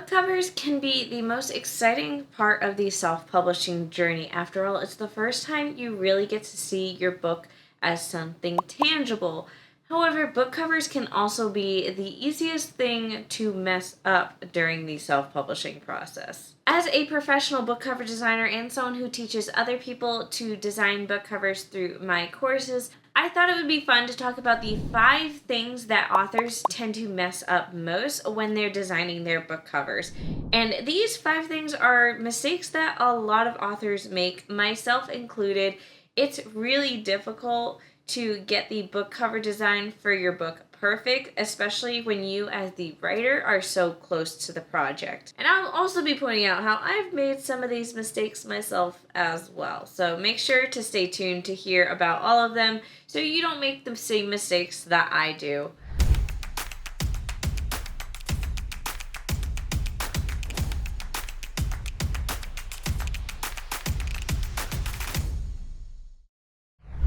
Book covers can be the most exciting part of the self-publishing journey. After all, it's the first time you really get to see your book as something tangible. However, book covers can also be the easiest thing to mess up during the self-publishing process. As a professional book cover designer and someone who teaches other people to design book covers through my courses, I thought it would be fun to talk about the 5 things that authors tend to mess up most when they're designing their book covers. And these 5 things are mistakes that a lot of authors make, myself included. It's really difficult to get the book cover design for your book perfect, especially when you as the writer are so close to the project. And I'll also be pointing out how I've made some of these mistakes myself as well. So make sure to stay tuned to hear about all of them so you don't make the same mistakes that I do.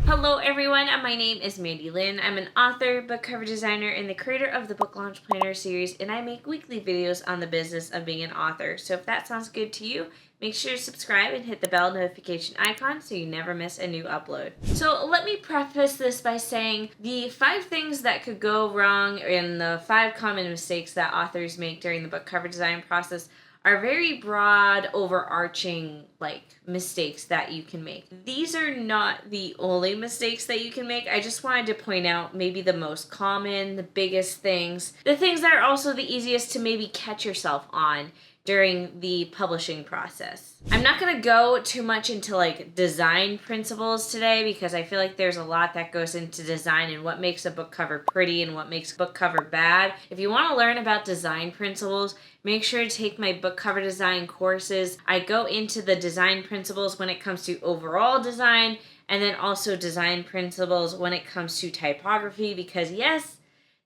Hello everyone, my name is Mandy Lynn. I'm an author, book cover designer, and the creator of the Book Launch Planner series, and I make weekly videos on the business of being an author. So if that sounds good to you, make sure to subscribe and hit the bell notification icon so you never miss a new upload. So let me preface this by saying the 5 things that could go wrong and the 5 common mistakes that authors make during the book cover design process are very broad, overarching, mistakes that you can make. These are not the only mistakes that you can make. I just wanted to point out maybe the most common, the biggest things, the things that are also the easiest to maybe catch yourself on during the publishing process. I'm not going to go too much into design principles today because I feel like there's a lot that goes into design and what makes a book cover pretty and what makes a book cover bad. If you want to learn about design principles, make sure to take my book cover design courses. I go into the design principles when it comes to overall design and then also design principles when it comes to typography because yes,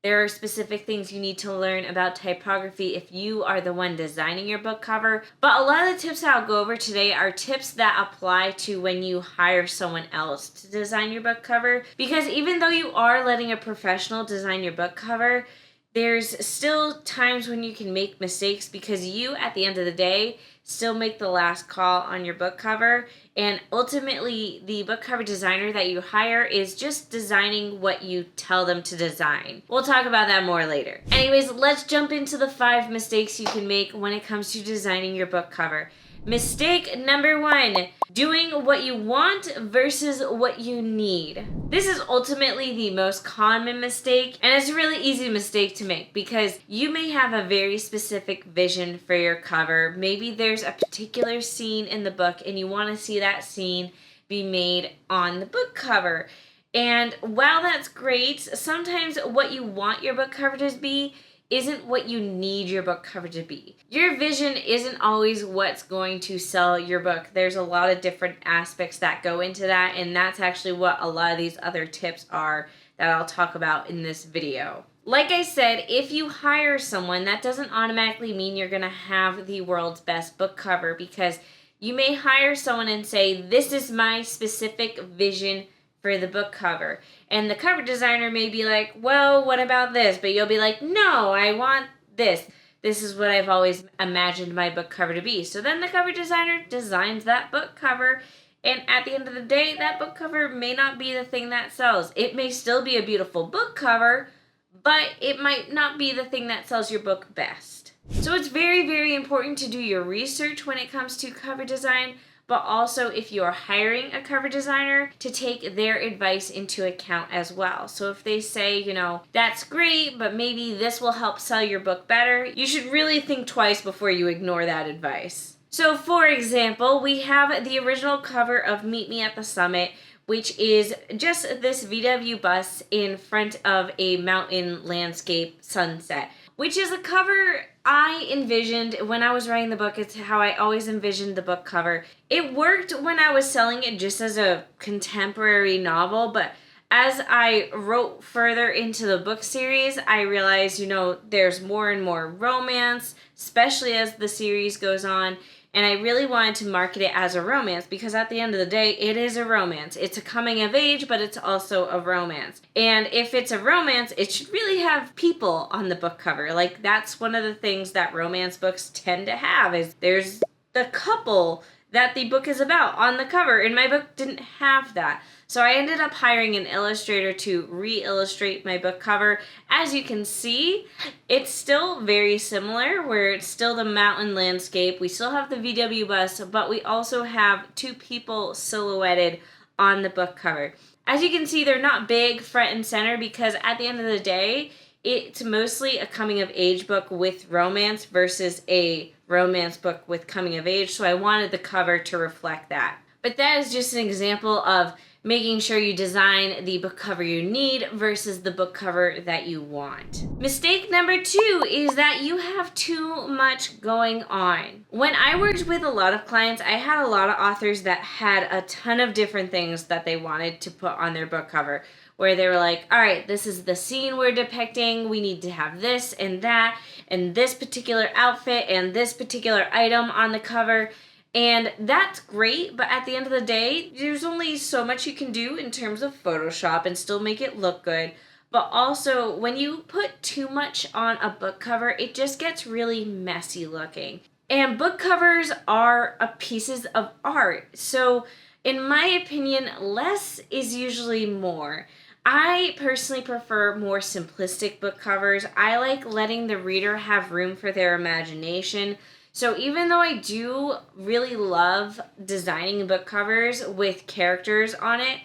there are specific things you need to learn about typography if you are the one designing your book cover. But a lot of the tips I'll go over today are tips that apply to when you hire someone else to design your book cover. Because even though you are letting a professional design your book cover, there's still times when you can make mistakes because you, at the end of the day, still make the last call on your book cover. And ultimately, the book cover designer that you hire is just designing what you tell them to design. We'll talk about that more later. Anyways, let's jump into the 5 mistakes you can make when it comes to designing your book cover. Mistake number 1, doing what you want versus what you need. This is ultimately the most common mistake, and it's a really easy mistake to make because you may have a very specific vision for your cover. Maybe there's a particular scene in the book and you want to see that scene be made on the book cover. And while that's great, sometimes what you want your book cover to be isn't what you need your book cover to be. Your vision isn't always what's going to sell your book. There's a lot of different aspects that go into that, and that's actually what a lot of these other tips are that I'll talk about in this video. Like I said, if you hire someone, that doesn't automatically mean you're going to have the world's best book cover because you may hire someone and say, this is my specific vision for the book cover. And the cover designer may be like, well, what about this? But you'll be like, no, I want this. This is what I've always imagined my book cover to be. So then the cover designer designs that book cover. And at the end of the day, that book cover may not be the thing that sells. It may still be a beautiful book cover, but it might not be the thing that sells your book best. So it's very, very important to do your research when it comes to cover design, but also if you're hiring a cover designer to take their advice into account as well. So if they say, that's great, but maybe this will help sell your book better, you should really think twice before you ignore that advice. So for example, we have the original cover of Meet Me at the Summit, which is just this VW bus in front of a mountain landscape sunset, which is a cover I envisioned when I was writing the book. It's how I always envisioned the book cover. It worked when I was selling it just as a contemporary novel, but as I wrote further into the book series, I realized, there's more and more romance, especially as the series goes on. And I really wanted to market it as a romance because at the end of the day, it is a romance. It's a coming of age, but it's also a romance. And if it's a romance, it should really have people on the book cover. Like, that's one of the things that romance books tend to have, is there's the couple that the book is about on the cover. And my book didn't have that. So I ended up hiring an illustrator to re-illustrate my book cover. As you can see, it's still very similar, where it's still the mountain landscape. We still have the VW bus, but we also have two people silhouetted on the book cover. As you can see, they're not big front and center because at the end of the day, it's mostly a coming of age book with romance versus a romance book with coming of age. So I wanted the cover to reflect that. But that is just an example of making sure you design the book cover you need versus the book cover that you want. Mistake number 2 is that you have too much going on. When I worked with a lot of clients, I had a lot of authors that had a ton of different things that they wanted to put on their book cover, where they were like, all right, this is the scene we're depicting, we need to have this and that, and this particular outfit and this particular item on the cover. And that's great, but at the end of the day, there's only so much you can do in terms of Photoshop and still make it look good. But also, when you put too much on a book cover, it just gets really messy looking. And book covers are pieces of art. So, in my opinion, less is usually more. I personally prefer more simplistic book covers. I like letting the reader have room for their imagination. So even though I do really love designing book covers with characters on it,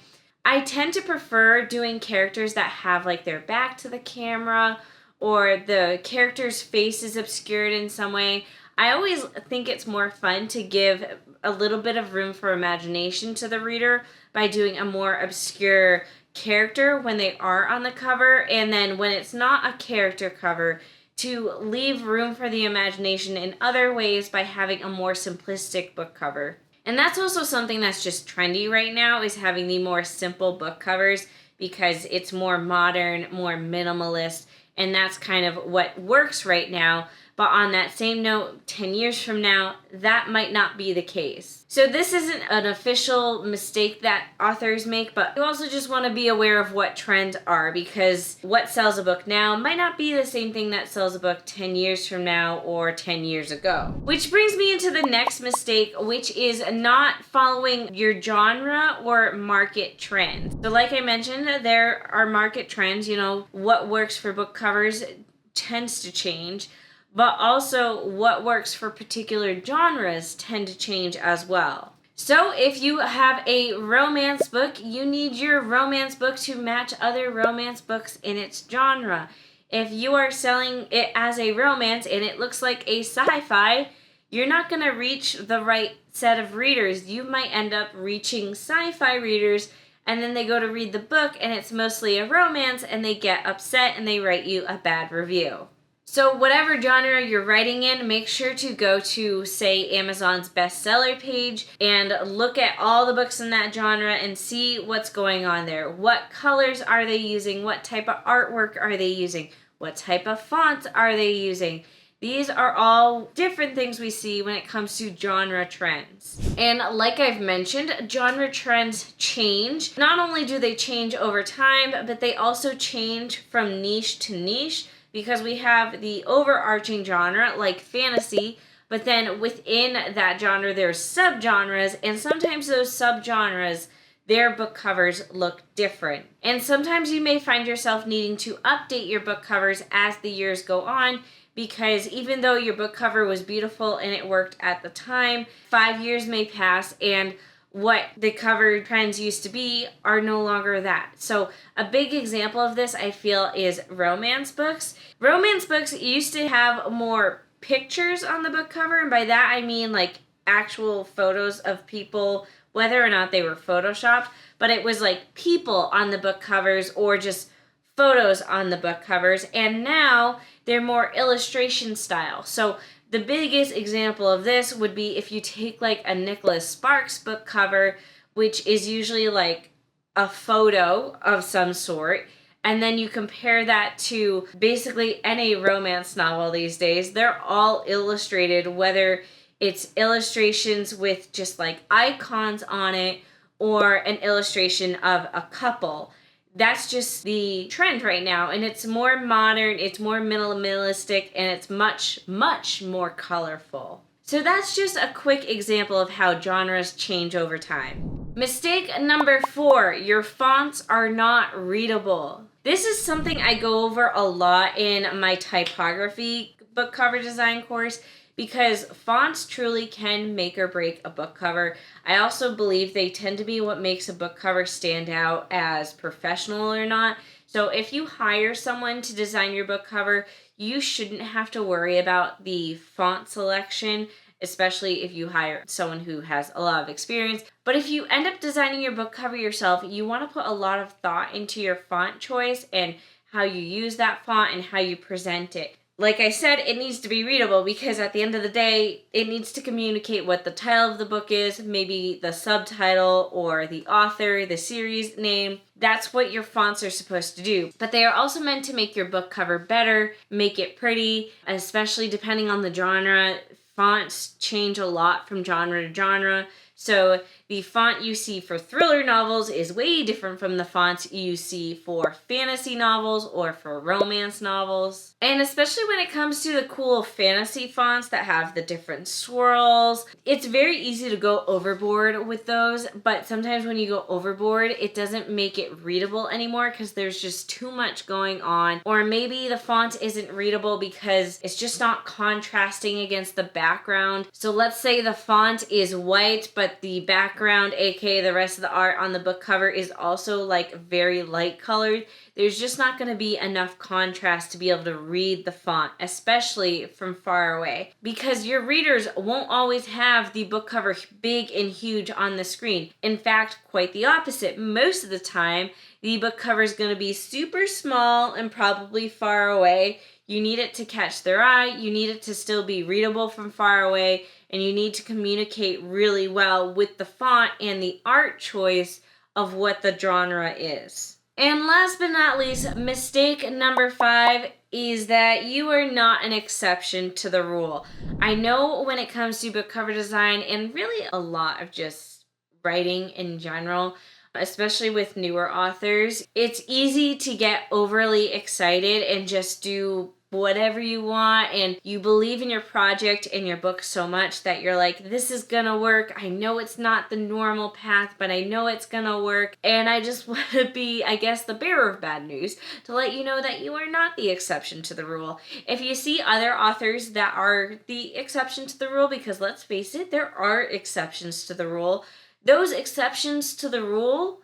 I tend to prefer doing characters that have like their back to the camera or the character's face is obscured in some way. I always think it's more fun to give a little bit of room for imagination to the reader by doing a more obscure character when they are on the cover, and then when it's not a character cover, to leave room for the imagination in other ways by having a more simplistic book cover. And that's also something that's just trendy right now, is having the more simple book covers because it's more modern, more minimalist, and that's kind of what works right now. But on that same note, 10 years from now, that might not be the case. So this isn't an official mistake that authors make, but you also just want to be aware of what trends are, because what sells a book now might not be the same thing that sells a book 10 years from now or 10 years ago. Which brings me into the next mistake, which is not following your genre or market trends. So like I mentioned, there are market trends. You know, what works for book covers tends to change. But also what works for particular genres tend to change as well. So if you have a romance book, you need your romance book to match other romance books in its genre. If you are selling it as a romance and it looks like a sci-fi, you're not going to reach the right set of readers. You might end up reaching sci-fi readers, and then they go to read the book and it's mostly a romance and they get upset and they write you a bad review. So whatever genre you're writing in, make sure to go to, say, Amazon's bestseller page and look at all the books in that genre and see what's going on there. What colors are they using? What type of artwork are they using? What type of fonts are they using? These are all different things we see when it comes to genre trends. And like I've mentioned, genre trends change. Not only do they change over time, but they also change from niche to niche, because we have the overarching genre like fantasy, but then within that genre there's subgenres, and sometimes those subgenres, their book covers look different. And sometimes you may find yourself needing to update your book covers as the years go on, because even though your book cover was beautiful and it worked at the time, 5 years may pass and what the cover trends used to be are no longer that. So a big example of this, I feel, is romance books. Romance books used to have more pictures on the book cover, and by that I mean like actual photos of people, whether or not they were photoshopped, but it was like people on the book covers or just photos on the book covers, and now they're more illustration style. So the biggest example of this would be if you take like a Nicholas Sparks book cover, which is usually like a photo of some sort, and then you compare that to basically any romance novel these days. They're all illustrated, whether it's illustrations with just like icons on it, or an illustration of a couple. That's just the trend right now, and it's more modern, it's more minimalistic, and it's much, much more colorful. So that's just a quick example of how genres change over time. Mistake number 4, your fonts are not readable. This is something I go over a lot in my typography book cover design course, because fonts truly can make or break a book cover. I also believe they tend to be what makes a book cover stand out as professional or not. So if you hire someone to design your book cover, you shouldn't have to worry about the font selection, especially if you hire someone who has a lot of experience. But if you end up designing your book cover yourself, you want to put a lot of thought into your font choice and how you use that font and how you present it. Like I said, it needs to be readable, because at the end of the day, it needs to communicate what the title of the book is, maybe the subtitle or the author, the series name. That's what your fonts are supposed to do. But they are also meant to make your book cover better, make it pretty, especially depending on the genre. Fonts change a lot from genre to genre. So the font you see for thriller novels is way different from the fonts you see for fantasy novels or for romance novels. And especially when it comes to the cool fantasy fonts that have the different swirls, it's very easy to go overboard with those, but sometimes when you go overboard, it doesn't make it readable anymore because there's just too much going on. Or maybe the font isn't readable because it's just not contrasting against the background. So let's say the font is white, but the background, aka the rest of the art on the book cover, is also like very light colored. There's just not going to be enough contrast to be able to read the font, especially from far away, because your readers won't always have the book cover big and huge on the screen. In fact, quite the opposite. Most of the time, the book cover is going to be super small and probably far away. You need it to catch their eye, you need it to still be readable from far away, and you need to communicate really well with the font and the art choice of what the genre is. And last but not least, mistake number 5 is that you are not an exception to the rule. I know when it comes to book cover design, and really a lot of just writing in general, especially with newer authors, it's easy to get overly excited and just do whatever you want, and you believe in your project and your book so much that you're like, this is gonna work. I know it's not the normal path, but I know it's gonna work. And I just want to be, I guess, the bearer of bad news to let you know that you are not the exception to the rule. If you see other authors that are the exception to the rule, because let's face it, there are exceptions to the rule, those exceptions to the rule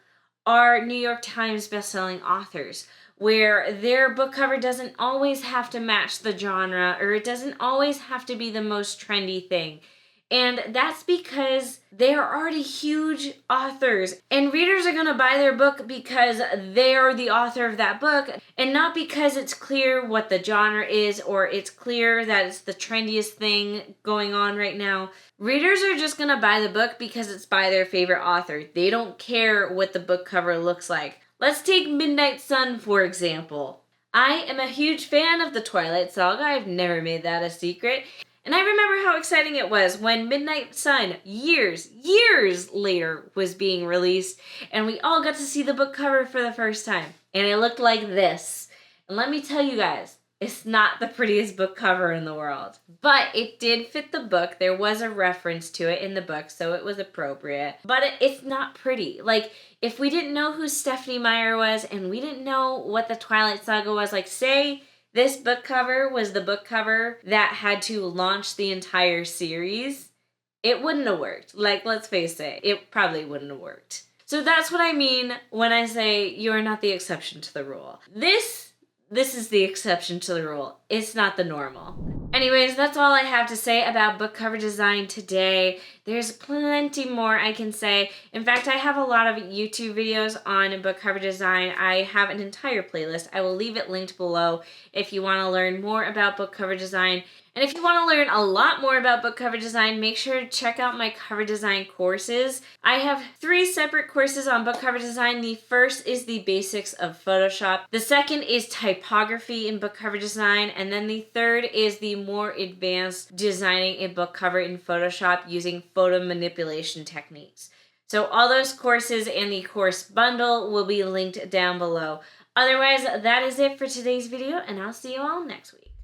are New York Times bestselling authors, where their book cover doesn't always have to match the genre, or it doesn't always have to be the most trendy thing. And that's because they are already huge authors, and readers are going to buy their book because they're the author of that book, and not because it's clear what the genre is, or it's clear that it's the trendiest thing going on right now. Readers are just going to buy the book because it's by their favorite author. They don't care what the book cover looks like. Let's take Midnight Sun, for example. I am a huge fan of the Twilight Saga. I've never made that a secret. And I remember how exciting it was when Midnight Sun, years later, was being released, and we all got to see the book cover for the first time. And it looked like this. And let me tell you guys, it's not the prettiest book cover in the world. But it did fit the book. There was a reference to it in the book, so it was appropriate. But it's not pretty. Like, if we didn't know who Stephenie Meyer was, and we didn't know what the Twilight Saga was, like, say this book cover was the book cover that had to launch the entire series, it wouldn't have worked. Like, let's face it, it probably wouldn't have worked. So that's what I mean when I say you're not the exception to the rule. This is the exception to the rule. It's not the normal. Anyways, that's all I have to say about book cover design today. There's plenty more I can say. In fact, I have a lot of YouTube videos on book cover design. I have an entire playlist. I will leave it linked below if you want to learn more about book cover design. And if you want to learn a lot more about book cover design, make sure to check out my cover design courses. I have 3 separate courses on book cover design. The first is the basics of Photoshop. The second is typography in book cover design. And then the third is the more advanced designing a book cover in Photoshop using photo manipulation techniques. So all those courses and the course bundle will be linked down below. Otherwise, that is it for today's video, and I'll see you all next week.